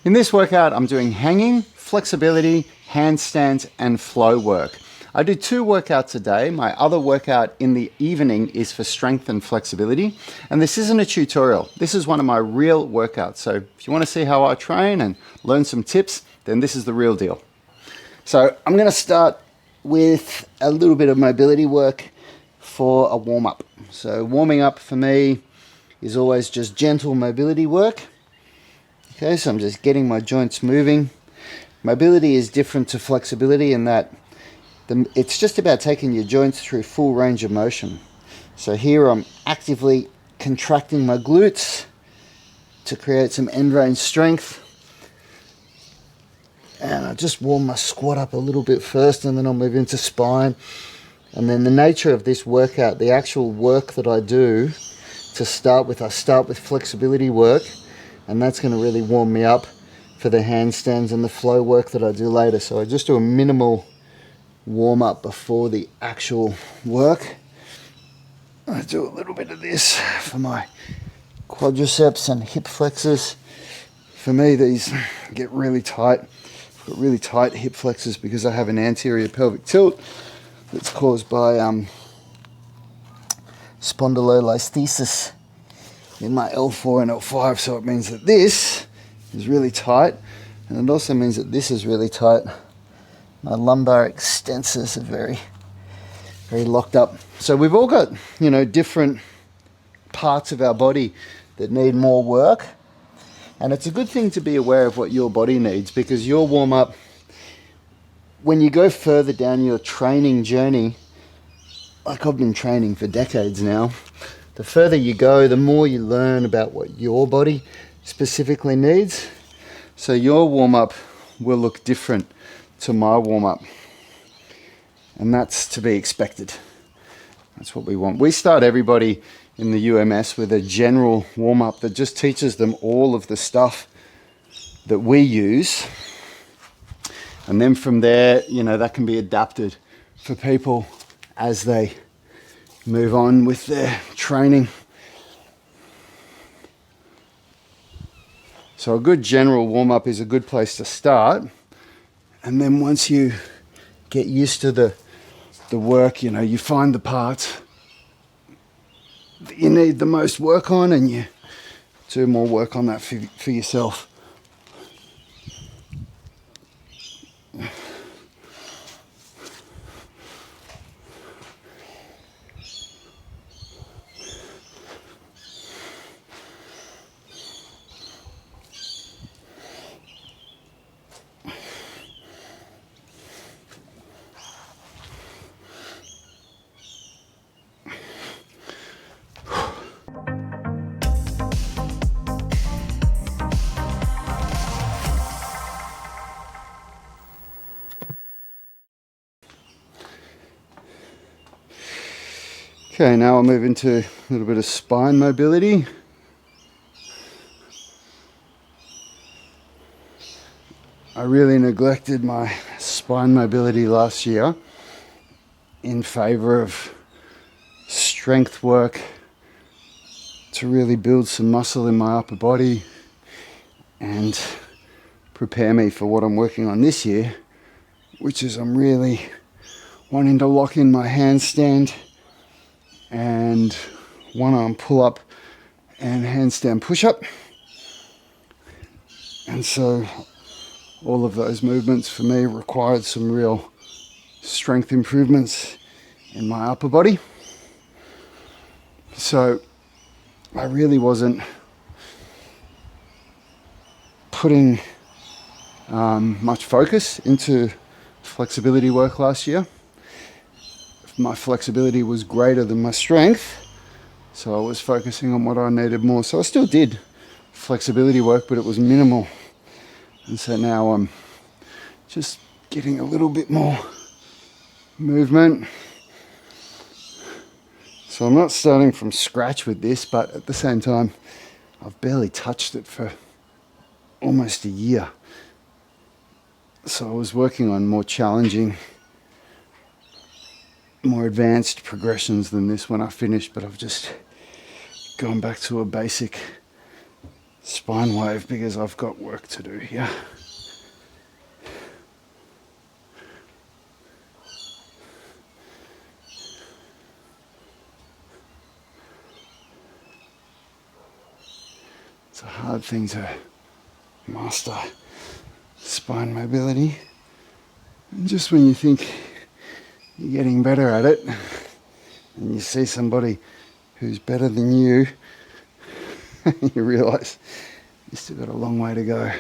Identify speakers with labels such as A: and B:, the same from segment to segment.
A: In this workout, I'm doing hanging, flexibility, handstands, and flow work. I do 2 workouts a day. My other workout in the evening is for strength and flexibility. And this isn't a tutorial. This is one of my real workouts. So if you want to see how I train and learn some tips, then this is the real deal. So I'm going to start with a little bit of mobility work for a warm-up. So warming up for me is always just gentle mobility work. Okay, so I'm just getting my joints moving. Mobility is different to flexibility in that it's just about taking your joints through full range of motion. So here I'm actively contracting my glutes to create some end range strength. And I just warm my squat up a little bit first, and then I'll move into spine. And then the nature of this workout, the actual work that I do to start with, I start with flexibility work, and that's going to really warm me up for the handstands and the flow work that I do later. So I just do a minimal warm up before the actual work. I do a little bit of this for my quadriceps and hip flexors. For me, these get really tight. I've got really tight hip flexors because I have an anterior pelvic tilt that's caused by spondylolisthesis in my L4 and L5. So it means that this is really tight, and it also means that this is really tight. My lumbar extensors are very, very locked up. So we've all got, different parts of our body that need more work. And it's a good thing to be aware of what your body needs, because your warm-up, when you go further down your training journey, like I've been training for decades now, the further you go, the more you learn about what your body specifically needs. So your warm-up will look different to my warm-up, and that's to be expected. That's what we want. We start everybody in the UMS with a general warm-up that just teaches them all of the stuff that we use, and then from there, that can be adapted for people as they move on with their training. So a good general warm-up is a good place to start. And then once you get used to the work, you find the parts that you need the most work on, and you do more work on that for yourself. Okay, now I'll move into a little bit of spine mobility. I really neglected my spine mobility last year in favor of strength work to really build some muscle in my upper body and prepare me for what I'm working on this year, which is I'm really wanting to lock in my handstand and one arm pull up and handstand push up. And so all of those movements for me required some real strength improvements in my upper body. So I really wasn't putting much focus into flexibility work last year. My flexibility was greater than my strength, so I was focusing on what I needed more. So I still did flexibility work, but it was minimal. And so now I'm just getting a little bit more movement. So I'm not starting from scratch with this, but at the same time, I've barely touched it for almost a year. So I was working on more challenging, more advanced progressions than this when I finished, but I've just gone back to a basic spine wave because I've got work to do here. It's a hard thing to master, spine mobility. And just when you think you're getting better at it, and you see somebody who's better than you, you realise you've still got a long way to go.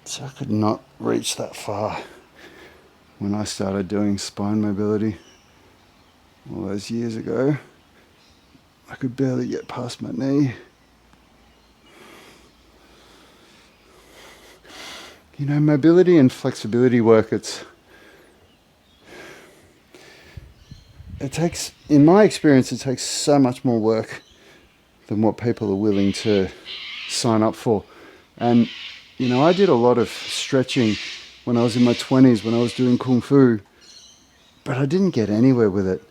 A: So I could not reach that far when I started doing spine mobility all those years ago. I could barely get past my knee. You know, mobility and flexibility work, it takes, in my experience, it takes so much more work than what people are willing to sign up for. And you know, I did a lot of stretching when I was in my 20s, when I was doing Kung Fu, but I didn't get anywhere with it.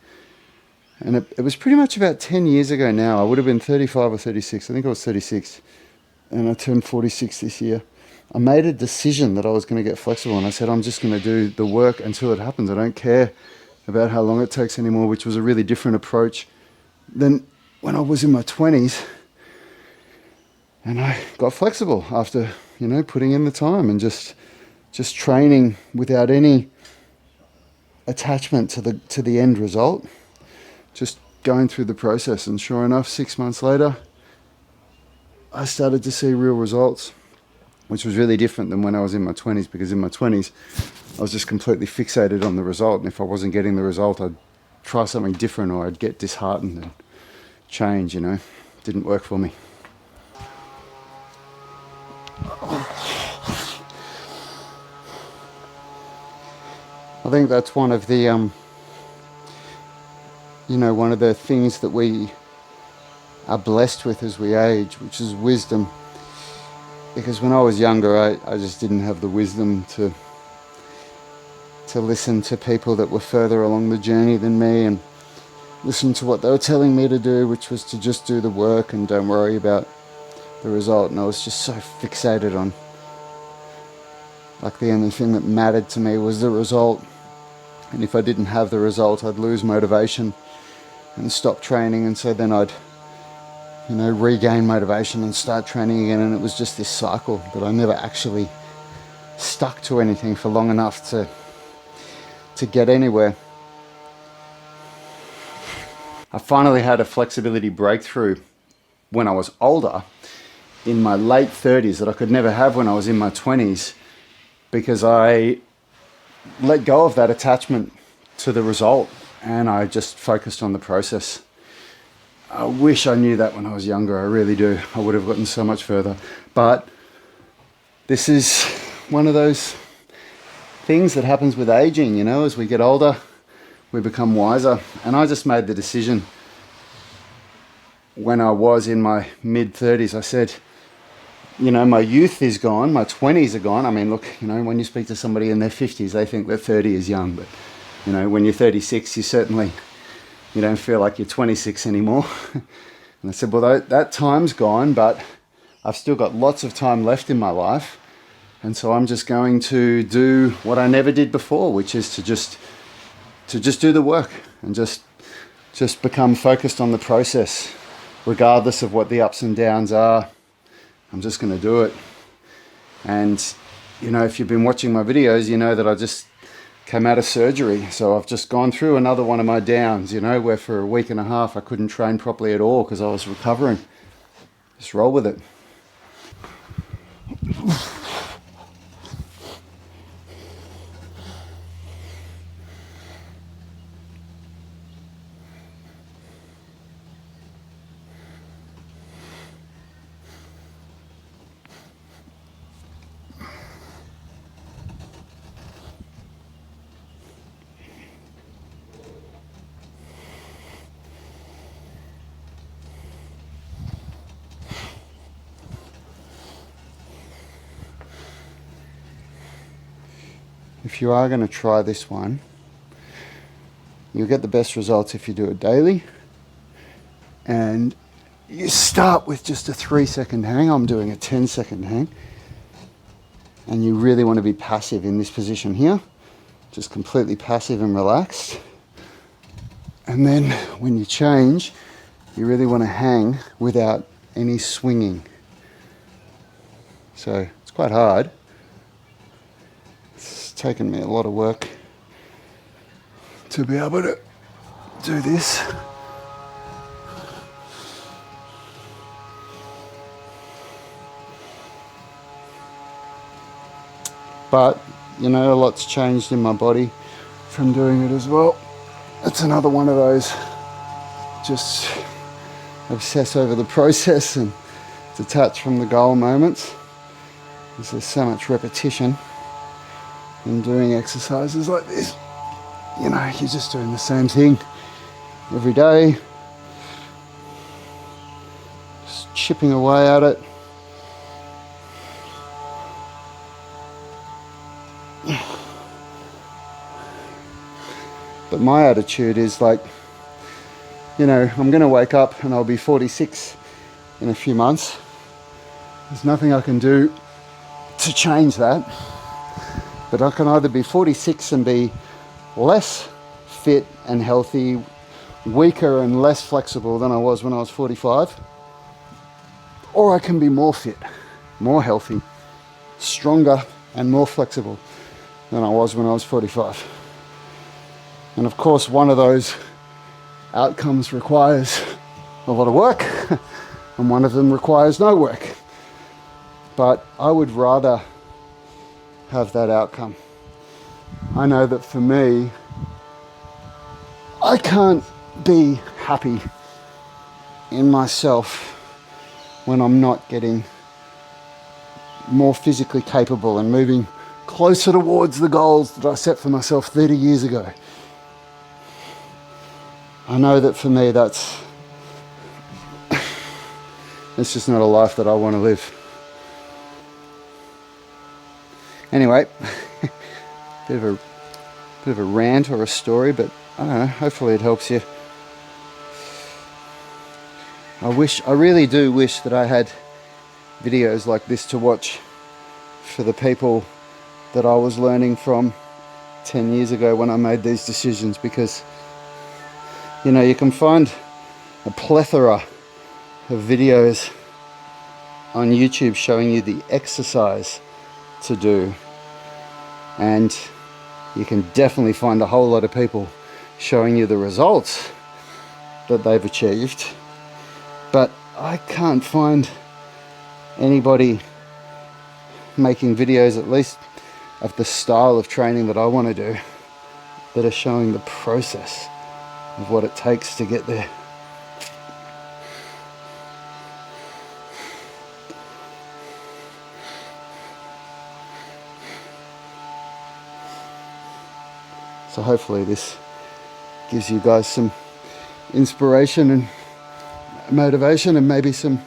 A: And it was pretty much about 10 years ago now. I would have been 35 or 36. I think I was 36. And I turned 46 this year. I made a decision that I was going to get flexible. And I said, I'm just going to do the work until it happens. I don't care about how long it takes anymore, which was a really different approach than when I was in my 20s. And I got flexible after, you know, putting in the time and just training without any attachment to the end result, just going through the process. And sure enough, 6 months later, I started to see real results, which was really different than when I was in my 20s, because in my 20s, I was just completely fixated on the result. And if I wasn't getting the result, I'd try something different, or I'd get disheartened and change, you know. It didn't work for me. I think that's one of the, one of the things that we are blessed with as we age, which is wisdom. Because when I was younger, I just didn't have the wisdom to listen to people that were further along the journey than me and listen to what they were telling me to do, which was to just do the work and don't worry about the result. And I was just so fixated on, like, the only thing that mattered to me was the result. And if I didn't have the result, I'd lose motivation and stop training. And so then I'd, regain motivation and start training again. And it was just this cycle that I never actually stuck to anything for long enough to get anywhere. I finally had a flexibility breakthrough when I was older, in my late 30s, that I could never have when I was in my 20s, because I let go of that attachment to the result and I just focused on the process. I wish I knew that when I was younger. I really do. I would have gotten so much further. But this is one of those things that happens with aging, as we get older, we become wiser. And I just made the decision when I was in my mid-30s. I said, my youth is gone, my 20s are gone. I mean, look, when you speak to somebody in their 50s, they think that 30 is young. But, when you're 36, you don't feel like you're 26 anymore. And I said, well, that time's gone, but I've still got lots of time left in my life. And so I'm just going to do what I never did before, which is to just do the work and just become focused on the process, regardless of what the ups and downs are. I'm just going to do it. And you know, if you've been watching my videos, you know that I just came out of surgery. So I've just gone through another one of my downs, you know, where for a week and a half I couldn't train properly at all because I was recovering. Just roll with it. If you are going to try this one, you'll get the best results if you do it daily. And you start with just a 3-second hang. I'm doing a 10-second hang. And you really want to be passive in this position here. Just completely passive and relaxed. And then when you change, you really want to hang without any swinging. So it's quite hard. It's taken me a lot of work to be able to do this. But, you know, a lot's changed in my body from doing it as well. It's another one of those just obsess over the process and detach from the goal moments. There's so much repetition in doing exercises like this. You know, you're just doing the same thing every day, just chipping away at it. But my attitude is like, you know, I'm going to wake up and I'll be 46 in a few months. There's nothing I can do to change that. But I can either be 46 and be less fit and healthy, weaker and less flexible than I was when I was 45. Or I can be more fit, more healthy, stronger and more flexible than I was when I was 45. And of course, one of those outcomes requires a lot of work, and one of them requires no work. But I would rather have that outcome. I know that for me, I can't be happy in myself when I'm not getting more physically capable and moving closer towards the goals that I set for myself 30 years ago. I know that for me, it's just not a life that I want to live. Anyway, bit of a rant or a story, but I don't know, hopefully it helps you. I really do wish that I had videos like this to watch for the people that I was learning from 10 years ago when I made these decisions, because you know, you can find a plethora of videos on YouTube showing you the exercise to do, and you can definitely find a whole lot of people showing you the results that they've achieved, but I can't find anybody making videos, at least of the style of training that I want to do, that are showing the process of what it takes to get there. So hopefully this gives you guys some inspiration and motivation and maybe some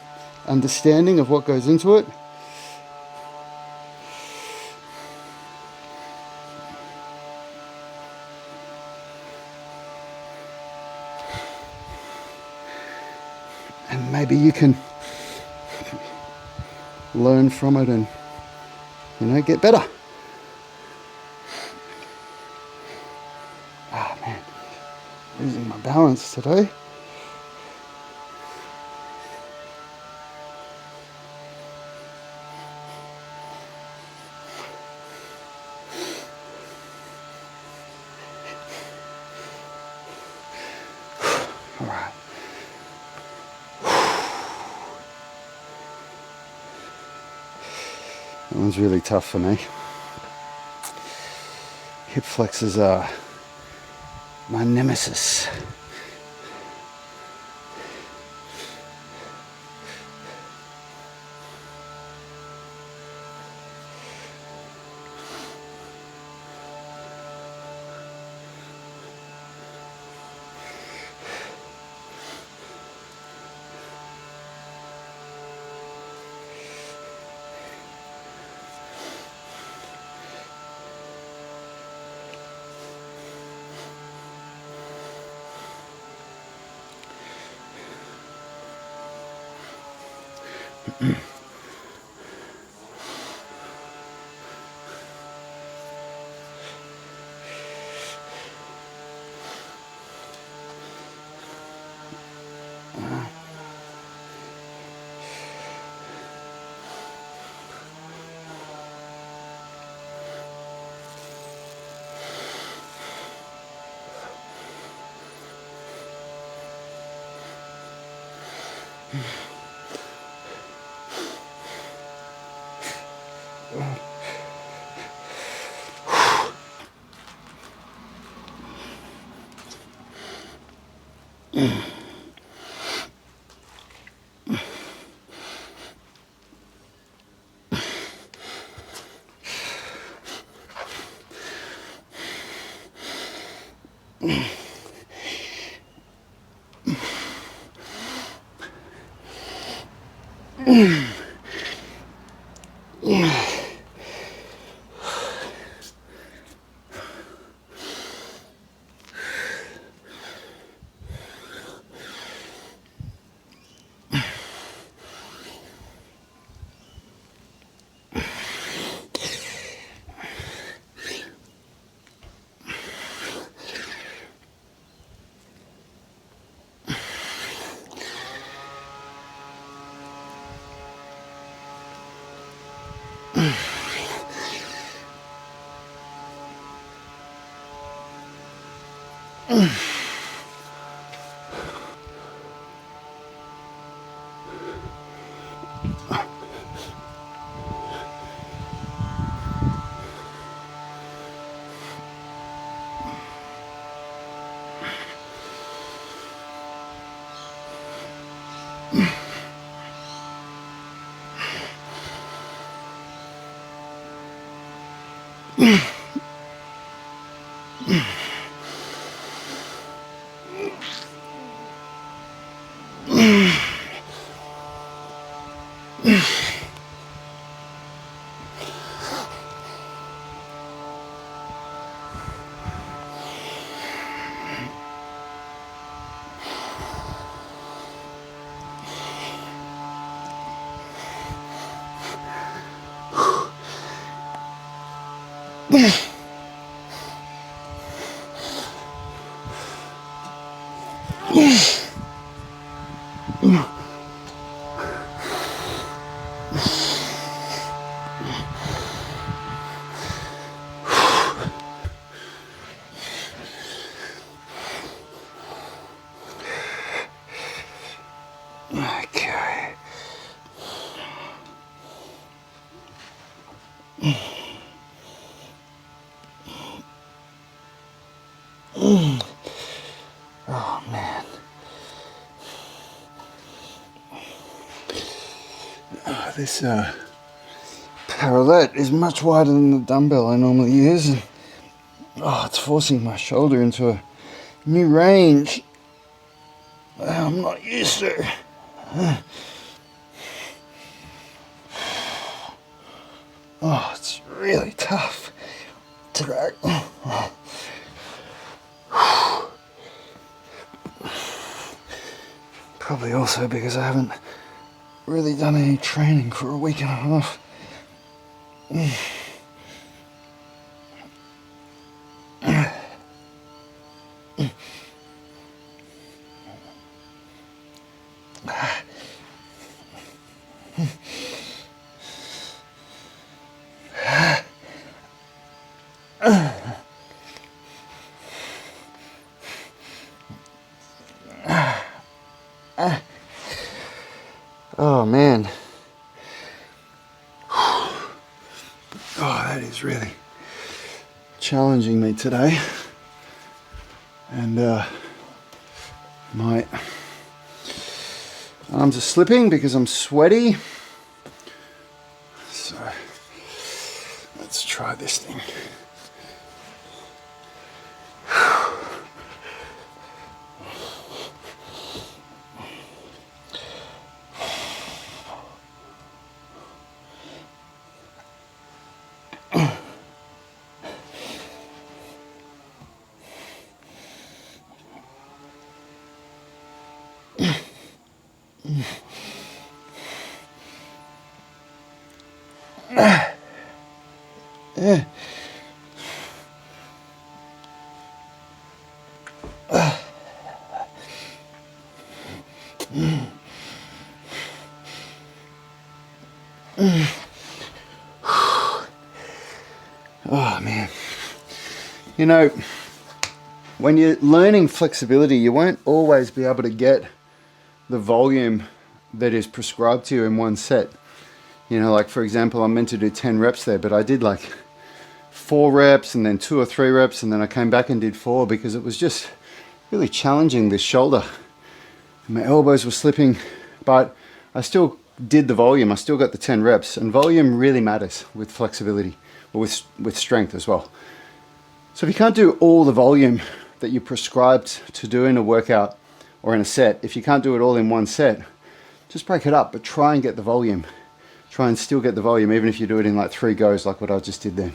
A: understanding of what goes into it. And maybe you can learn from it and, you know, get better. Ah, man, losing my balance today. All right. That one's really tough for me. Hip flexors are my nemesis. Okay. Oh man. This parallel is much wider than the dumbbell I normally use, and it's forcing my shoulder into a new range I'm not used to. Oh, it's really tough to drag. Probably also because I haven't really done any training for a week and a half. challenging me today, and my arms are slipping because I'm sweaty. So let's try this thing. Oh man, you know, when you're learning flexibility, you won't always be able to get the volume that is prescribed to you in one set. You know, like for example, I'm meant to do 10 reps there, but I did like 4 reps and then 2 or 3 reps, and then I came back and did 4 because it was just really challenging this shoulder. My elbows were slipping, but I still did the volume. I still got the 10 reps, and volume really matters with flexibility, or with strength as well. So if you can't do all the volume that you're prescribed to do in a workout or in a set, if you can't do it all in one set, just break it up, but try and get the volume. Try and still get the volume, even if you do it in like 3 goes like what I just did then.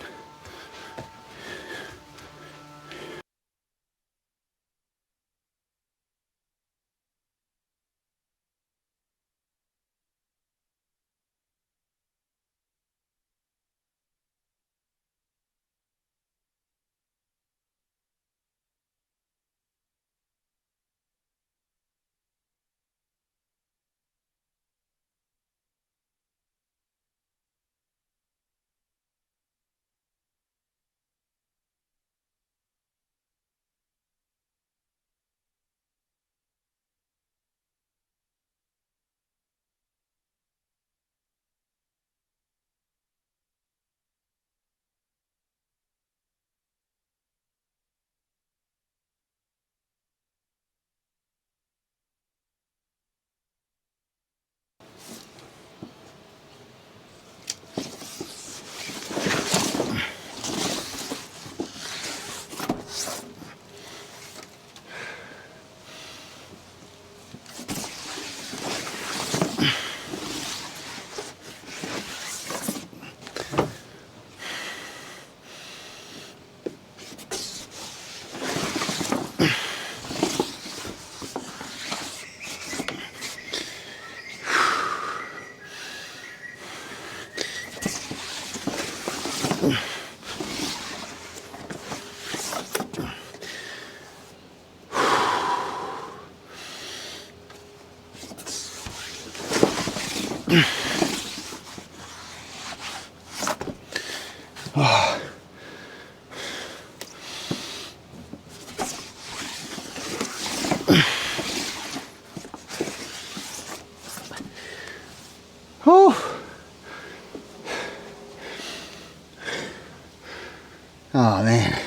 A: Oh man,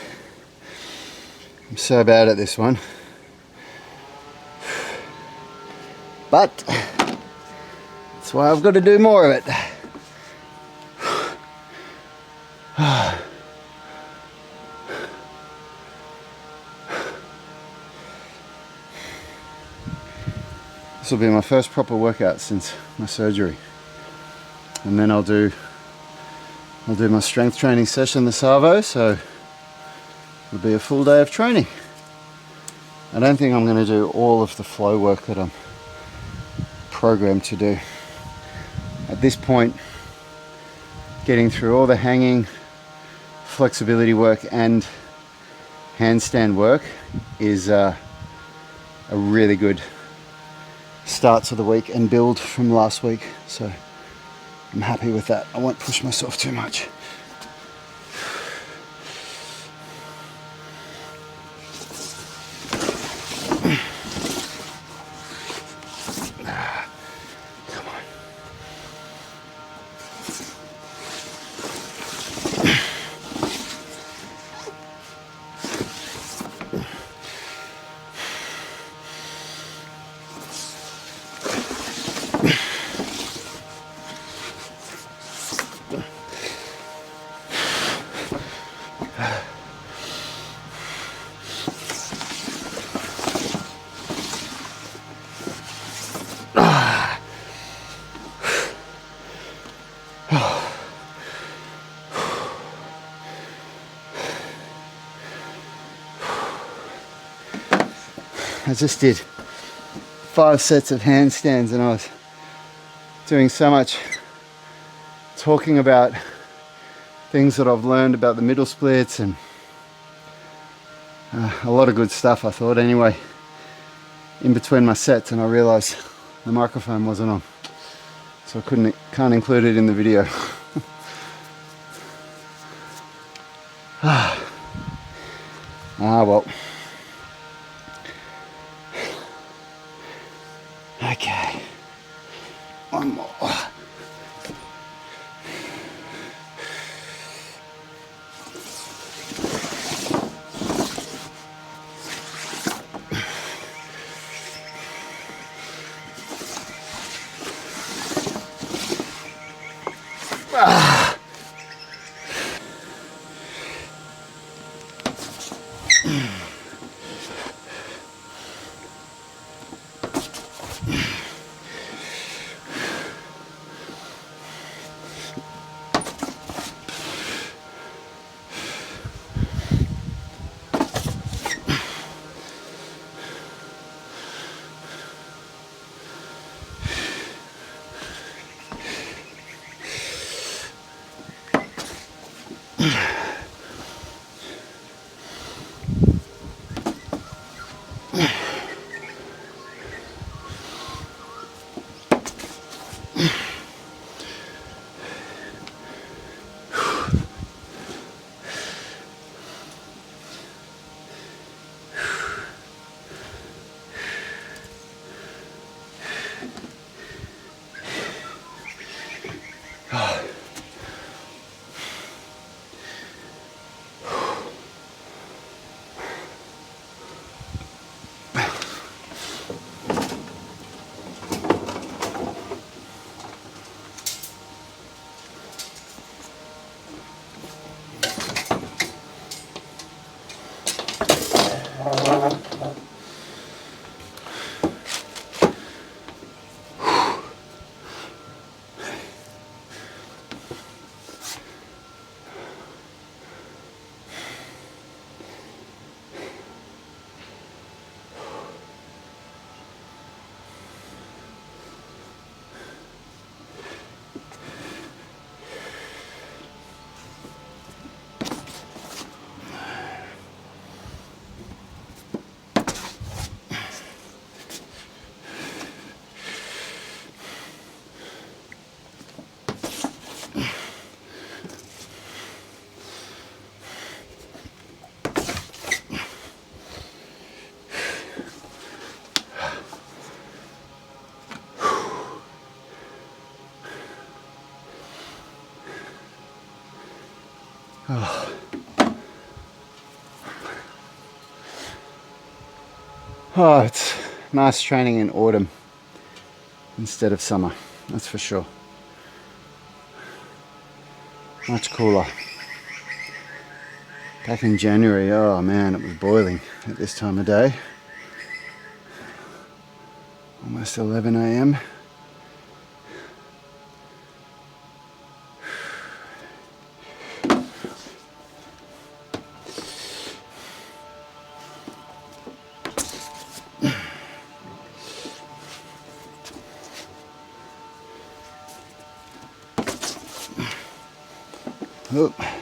A: I'm so bad at this one, but that's why I've got to do more of it. This will be my first proper workout since my surgery, and then I'll do my strength training session, the Savo, so it'll be a full day of training. I don't think I'm going to do all of the flow work that I'm programmed to do. At this point, getting through all the hanging, flexibility work and handstand work is a really good start to the week and build from last week. So I'm happy with that. I won't push myself too much. Come on. I just did 5 sets of handstands and I was doing so much talking about things that I've learned about the middle splits and a lot of good stuff, I thought anyway, in between my sets, and I realized the microphone wasn't on, so I can't include it in the video. Well. Okay, one more. Oh, it's nice training in autumn instead of summer, that's for sure. Much cooler. Back in January, oh man, it was boiling at this time of day. Almost 11 a.m. Oh.